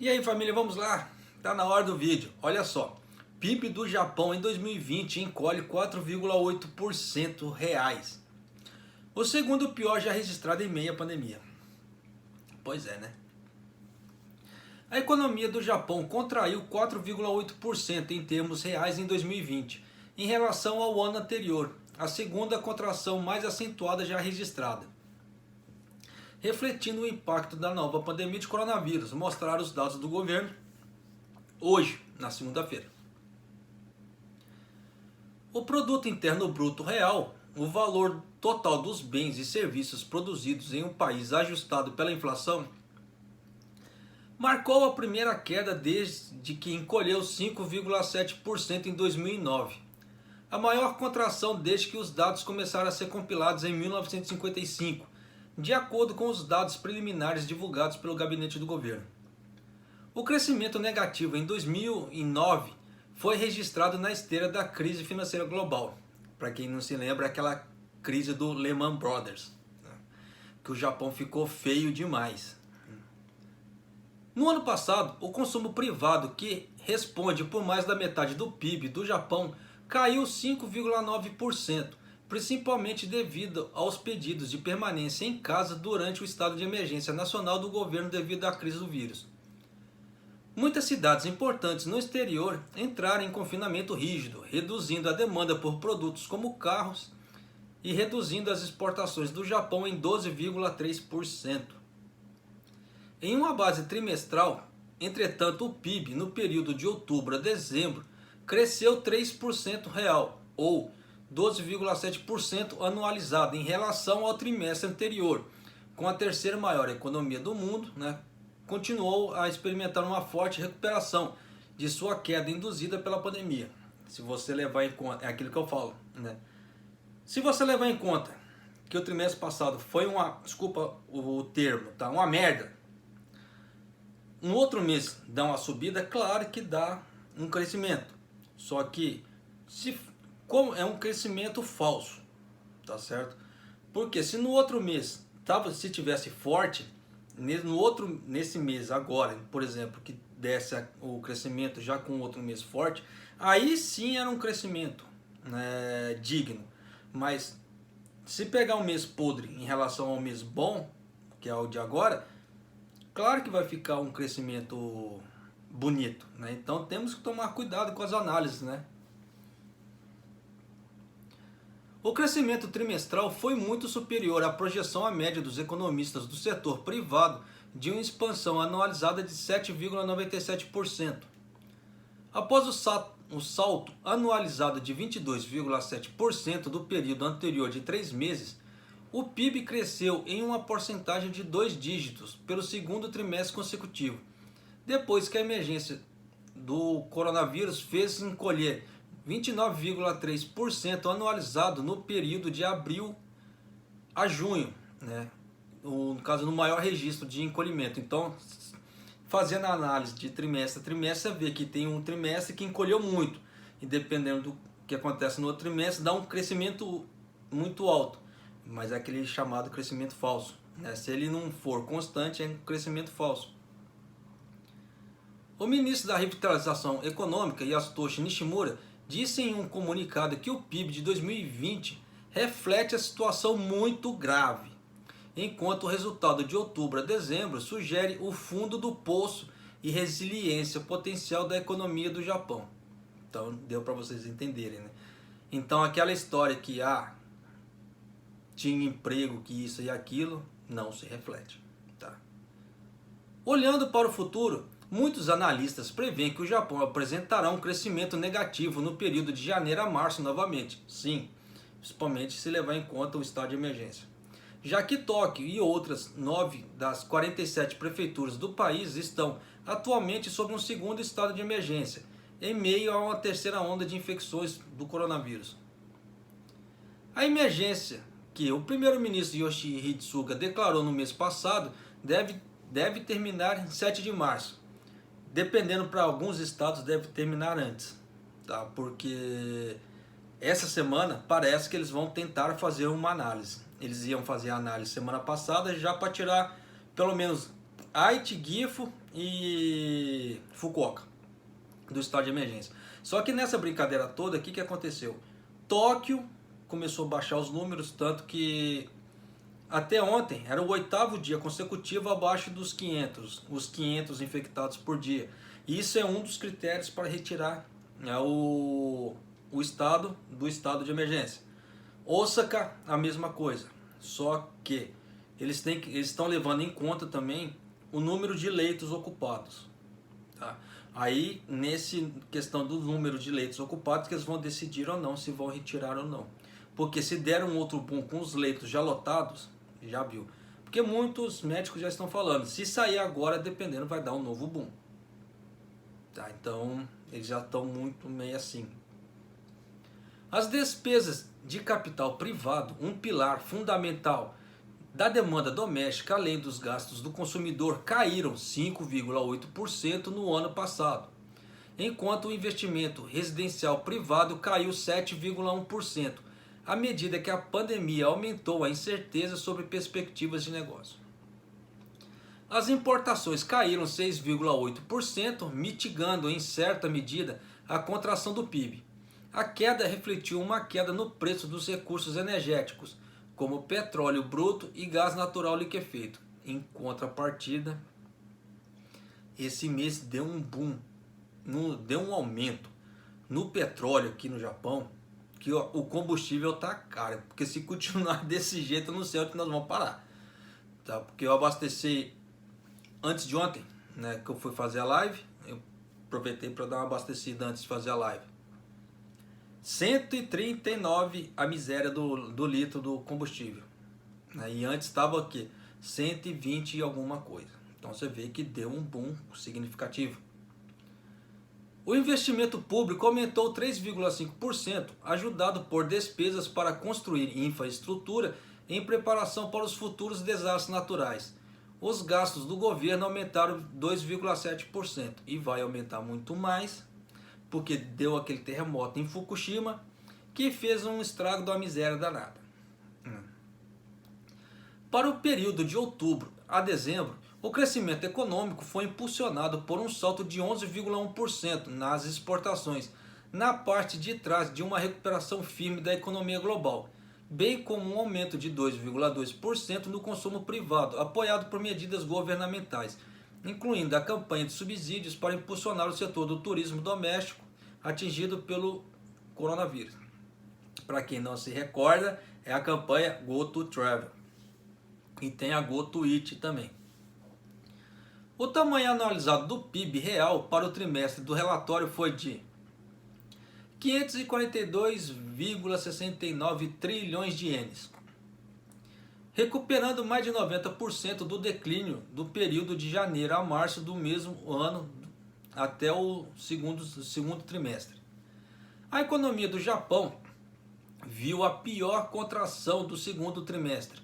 E aí, família, vamos lá? Tá na hora do vídeo. Olha só, PIB do Japão em 2020 encolhe 4,8% reais. O segundo pior já registrado em meio à pandemia. Pois é, né? A economia do Japão contraiu 4,8% em termos reais em 2020, em relação ao ano anterior, a segunda contração mais acentuada já registrada. Refletindo o impacto da nova pandemia de coronavírus, mostraram os dados do governo hoje, na segunda-feira. O Produto Interno Bruto Real, o valor total dos bens e serviços produzidos em um país ajustado pela inflação, marcou a primeira queda desde que encolheu 5,7% em 2009. A maior contração desde que os dados começaram a ser compilados em 1955, de acordo com os dados preliminares divulgados pelo gabinete do governo. O crescimento negativo em 2009 foi registrado na esteira da crise financeira global. Para quem não se lembra, aquela crise do Lehman Brothers, que o Japão ficou feio demais. No ano passado, o consumo privado, que responde por mais da metade do PIB do Japão, caiu 5,9%, principalmente devido aos pedidos de permanência em casa durante o estado de emergência nacional do governo devido à crise do vírus. Muitas cidades importantes no exterior entraram em confinamento rígido, reduzindo a demanda por produtos como carros e reduzindo as exportações do Japão em 12,3%. Em uma base trimestral, entretanto, o PIB no período de outubro a dezembro cresceu 3% real, ou 12,7% anualizado em relação ao trimestre anterior, com a terceira maior economia do mundo, continuou a experimentar uma forte recuperação de sua queda induzida pela pandemia. Se você levar em conta, é aquilo que eu falo, Se você levar em conta que o trimestre passado foi desculpa o termo, uma merda, no outro mês dá uma subida, claro que dá um crescimento. Só que como é um crescimento falso, tá certo? Porque se no outro mês se tivesse forte, nesse mês agora, por exemplo, que desse o crescimento já com outro mês forte, aí sim era um crescimento, digno. Mas se pegar um mês podre em relação ao mês bom, que é o de agora, claro que vai ficar um crescimento bonito, Então temos que tomar cuidado com as análises, O crescimento trimestral foi muito superior à projeção à média dos economistas do setor privado de uma expansão anualizada de 7,97%. Após o salto anualizado de 22,7% do período anterior de 3 meses, o PIB cresceu em uma porcentagem de 2 dígitos pelo segundo trimestre consecutivo, depois que a emergência do coronavírus fez encolher 29,3% anualizado no período de abril a junho, no caso, no maior registro de encolhimento. Então, fazendo a análise de trimestre a trimestre, você vê que tem um trimestre que encolheu muito, e dependendo do que acontece no outro trimestre, dá um crescimento muito alto, mas é aquele chamado crescimento falso. Se ele não for constante, é um crescimento falso. O ministro da Revitalização Econômica, Yasutoshi Nishimura, disse em um comunicado que o PIB de 2020 reflete a situação muito grave, enquanto o resultado de outubro a dezembro sugere o fundo do poço e resiliência potencial da economia do Japão. Então deu para vocês entenderem, Então aquela história que tinha emprego, que isso e aquilo, não se reflete. Olhando para o futuro, muitos analistas preveem que o Japão apresentará um crescimento negativo no período de janeiro a março novamente. Sim, principalmente se levar em conta o estado de emergência. Já que Tóquio e outras 9 das 47 prefeituras do país estão atualmente sob um segundo estado de emergência, em meio a uma terceira onda de infecções do coronavírus. A emergência que o primeiro-ministro Yoshihide Suga declarou no mês passado deve terminar em 7 de março. Dependendo, para alguns estados deve terminar antes, porque essa semana parece que eles vão tentar fazer uma análise. Eles iam fazer a análise semana passada já para tirar pelo menos Aichi, Gifu e Fukuoka, do estado de emergência. Só que nessa brincadeira toda, o que aconteceu? Tóquio começou a baixar os números, tanto que até ontem era o 8º dia consecutivo abaixo dos 500, os 500 infectados por dia. E isso é um dos critérios para retirar, né, o estado do estado de emergência. Osaka, a mesma coisa, só que eles estão levando em conta também o número de leitos ocupados. Tá? Aí, nesse questão do número de leitos ocupados, que eles vão decidir ou não, se vão retirar ou não. Porque se der um outro boom com os leitos já lotados, já viu. Porque muitos médicos já estão falando, se sair agora, dependendo, vai dar um novo boom. Tá? Então, eles já estão muito meio assim. As despesas de capital privado, um pilar fundamental da demanda doméstica, além dos gastos do consumidor, caíram 5,8% no ano passado, enquanto o investimento residencial privado caiu 7,1%, à medida que a pandemia aumentou a incerteza sobre perspectivas de negócio. As importações caíram 6,8%, mitigando em certa medida a contração do PIB. A queda refletiu uma queda no preço dos recursos energéticos, como petróleo bruto e gás natural liquefeito. Em contrapartida, esse mês deu um boom, deu um aumento no petróleo aqui no Japão, que o combustível tá caro, porque se continuar desse jeito eu não sei onde nós vamos parar. Tá? Porque eu abasteci antes de ontem, né, que eu fui fazer a live, eu aproveitei para dar uma abastecida antes de fazer a live. 139 a miséria do litro do combustível. E antes estava aqui 120 e alguma coisa. Então você vê que deu um boom significativo. O investimento público aumentou 3,5%, ajudado por despesas para construir infraestrutura em preparação para os futuros desastres naturais. Os gastos do governo aumentaram 2,7% e vai aumentar muito mais, porque deu aquele terremoto em Fukushima, que fez um estrago da miséria danada. Para o período de outubro a dezembro, o crescimento econômico foi impulsionado por um salto de 11,1% nas exportações, na parte de trás de uma recuperação firme da economia global, bem como um aumento de 2,2% no consumo privado, apoiado por medidas governamentais, incluindo a campanha de subsídios para impulsionar o setor do turismo doméstico atingido pelo coronavírus. Para quem não se recorda, é a campanha Go to Travel. E tem a Go to Eat também. O tamanho analisado do PIB real para o trimestre do relatório foi de 542,69 trilhões de ienes, recuperando mais de 90% do declínio do período de janeiro a março do mesmo ano até o segundo trimestre. A economia do Japão viu a pior contração do segundo trimestre,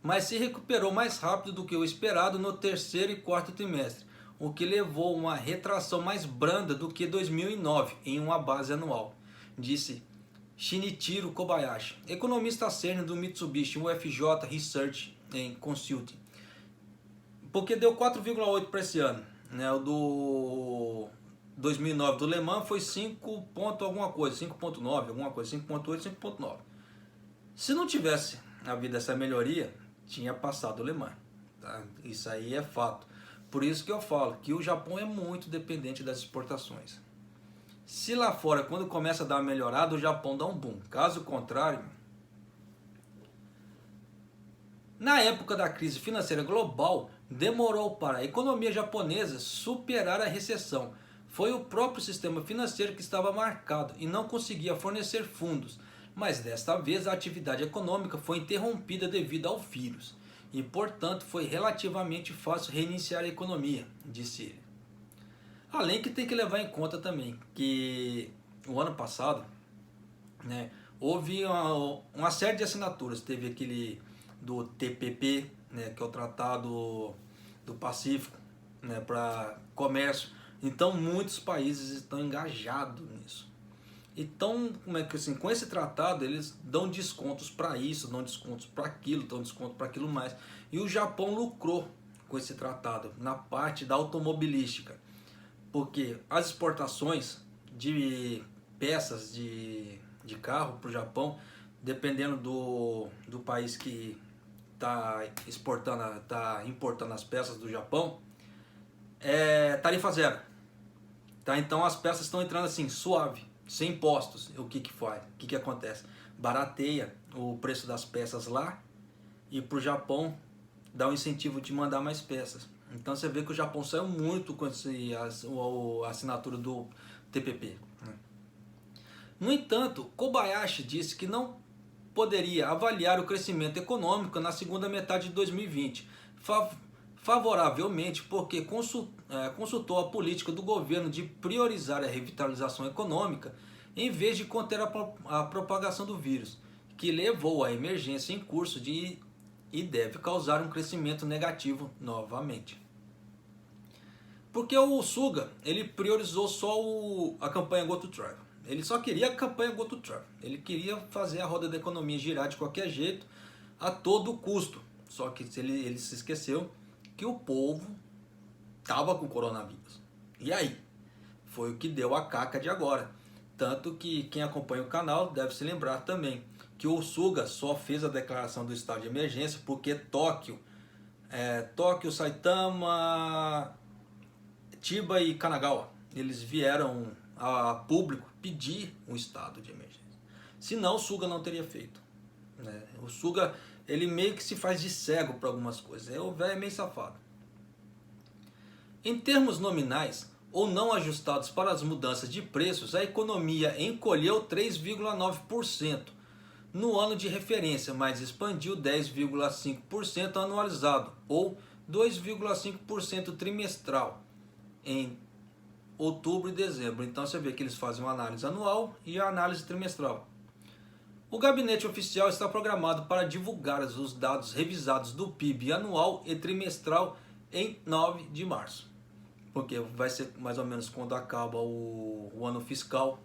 mas se recuperou mais rápido do que o esperado no terceiro e quarto trimestre, o que levou a uma retração mais branda do que 2009 em uma base anual, disse Shinichiro Kobayashi, economista sênior do Mitsubishi UFJ Research and Consulting, porque deu 4,8 para esse ano. O do 2009 do Le Mans foi 5 ponto alguma coisa, 5,9 alguma coisa, 5,8, 5,9. Se não tivesse havido essa melhoria, tinha passado o Le Mans. Tá? Isso aí é fato. Por isso que eu falo que o Japão é muito dependente das exportações. Se lá fora, quando começa a dar uma melhorada, o Japão dá um boom. Caso contrário, na época da crise financeira global, demorou para a economia japonesa superar a recessão. Foi o próprio sistema financeiro que estava marcado e não conseguia fornecer fundos. Mas desta vez a atividade econômica foi interrompida devido ao vírus. E, portanto, foi relativamente fácil reiniciar a economia, disse ele. Além que tem que levar em conta também que o ano passado, houve uma série de assinaturas. Teve aquele do TPP, que é o Tratado do Pacífico, para comércio. Então muitos países estão engajados nisso. Então, com esse tratado eles dão descontos para isso, dão descontos para aquilo, dão desconto para aquilo mais. E o Japão lucrou com esse tratado na parte da automobilística, porque as exportações de peças de carro para o Japão, dependendo do país que está importando as peças do Japão, é tarifa zero. Tá? Então as peças estão entrando assim, suave, sem impostos. O que que faz? O que que acontece? Barateia o preço das peças lá e para o Japão dá um incentivo de mandar mais peças. Então você vê que o Japão saiu muito com a assinatura do TPP. No entanto, Kobayashi disse que não poderia avaliar o crescimento econômico na segunda metade de 2020, favoravelmente porque consultou a política do governo de priorizar a revitalização econômica em vez de conter a propagação do vírus, que levou à emergência em curso e deve causar um crescimento negativo novamente. Porque o Suga, ele priorizou só a campanha Go to Travel. Ele só queria a campanha Go to Travel. Ele queria fazer a roda da economia girar de qualquer jeito, a todo custo. Só que ele se esqueceu que o povo estava com coronavírus. E aí? Foi o que deu a caca de agora. Tanto que quem acompanha o canal deve se lembrar também que o Suga só fez a declaração do estado de emergência porque Tóquio, Saitama, Chiba e Kanagawa, eles vieram a público pedir um estado de emergência. Senão o Suga não teria feito. Né? O Suga, ele meio que se faz de cego para algumas coisas. O velho é meio safado. Em termos nominais, ou não ajustados para as mudanças de preços, a economia encolheu 3,9% no ano de referência, mas expandiu 10,5% anualizado, ou 2,5% trimestral, em outubro e dezembro. Então você vê que eles fazem uma análise anual e a análise trimestral. O gabinete oficial está programado para divulgar os dados revisados do PIB anual e trimestral em 9 de março. Porque vai ser mais ou menos quando acaba o ano fiscal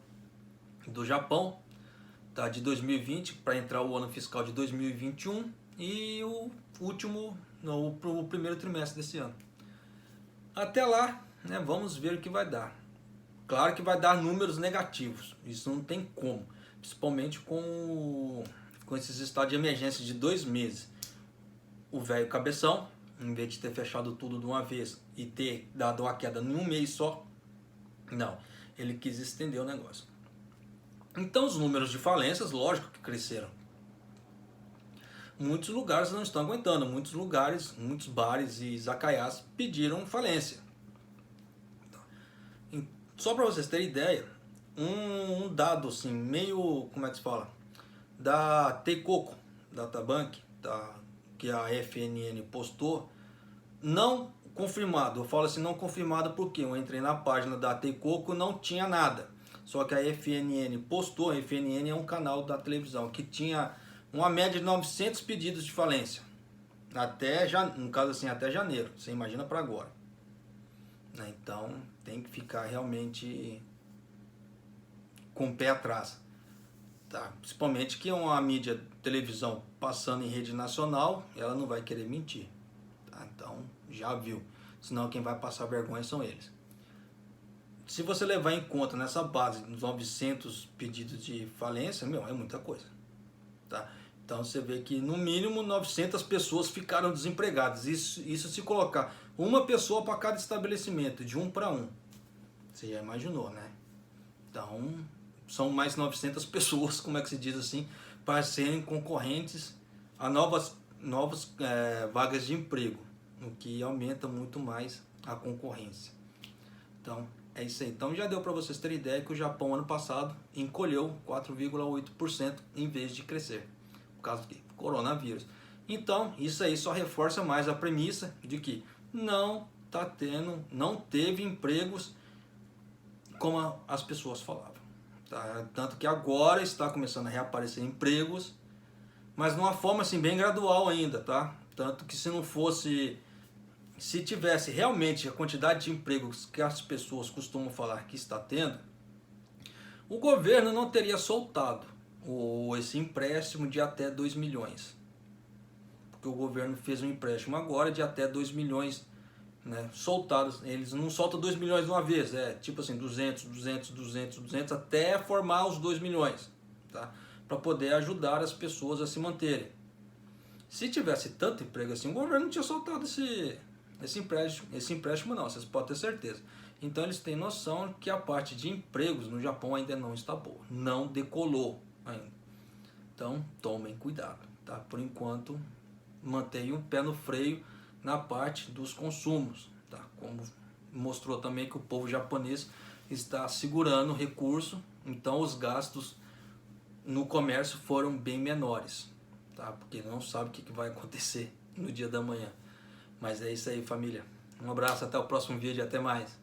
do Japão, tá, de 2020, para entrar o ano fiscal de 2021 e o primeiro trimestre desse ano. Até lá, né, vamos ver o que vai dar. Claro que vai dar números negativos, isso não tem como, principalmente com esses estados de emergência de 2 meses. O velho cabeção, em vez de ter fechado tudo de uma vez e ter dado uma queda em um mês só, não, ele quis estender o negócio. Então os números de falências, lógico que cresceram. Muitos lugares não estão aguentando, muitos lugares, muitos bares e izakayas pediram falência. Só para vocês terem ideia, um dado assim, meio, como é que se fala? Da Teikoku Databank, que a FNN postou, não confirmado. Eu falo assim, não confirmado porque eu entrei na página da Teikoku, não tinha nada. Só que a FNN postou, a FNN é um canal da televisão, que tinha uma média de 900 pedidos de falência. No caso assim, até janeiro, você imagina para agora. Então tem que ficar realmente com o pé atrás. Tá? Principalmente que é uma mídia televisão passando em rede nacional, ela não vai querer mentir. Tá? Então já viu. Senão quem vai passar vergonha são eles. Se você levar em conta nessa base dos 900 pedidos de falência, é muita coisa. Tá? Então você vê que no mínimo 900 pessoas ficaram desempregadas. Isso se colocar uma pessoa para cada estabelecimento, de 1 para 1. Você já imaginou, né? Então são mais 900 pessoas, como é que se diz assim, para serem concorrentes a novas vagas de emprego, o que aumenta muito mais a concorrência. Então é isso aí. Então já deu para vocês terem ideia que o Japão ano passado encolheu 4,8% em vez de crescer, por causa do coronavírus. Então isso aí só reforça mais a premissa de que não teve empregos como as pessoas falavam. Tá? Tanto que agora está começando a reaparecer empregos, mas de uma forma assim bem gradual ainda, tá? Tanto que se tivesse realmente a quantidade de empregos que as pessoas costumam falar que está tendo, o governo não teria soltado esse empréstimo de até 2 milhões. Porque porque o governo fez um empréstimo agora de até 2 milhões, né, soltados. Eles não soltam 2 milhões de uma vez, é tipo assim, 200 até formar os 2 milhões, tá? Para poder ajudar as pessoas a se manterem. Se tivesse tanto emprego assim, o governo não tinha soltado esse empréstimo não, vocês podem ter certeza. Então eles têm noção que a parte de empregos no Japão ainda não está boa, não decolou ainda. Então tomem cuidado, tá? Por enquanto mantenham o pé no freio na parte dos consumos, tá? Como mostrou também que o povo japonês está segurando o recurso, então os gastos no comércio foram bem menores, tá? Porque não sabe o que vai acontecer no dia da manhã. Mas é isso aí, família. Um abraço, até o próximo vídeo e até mais.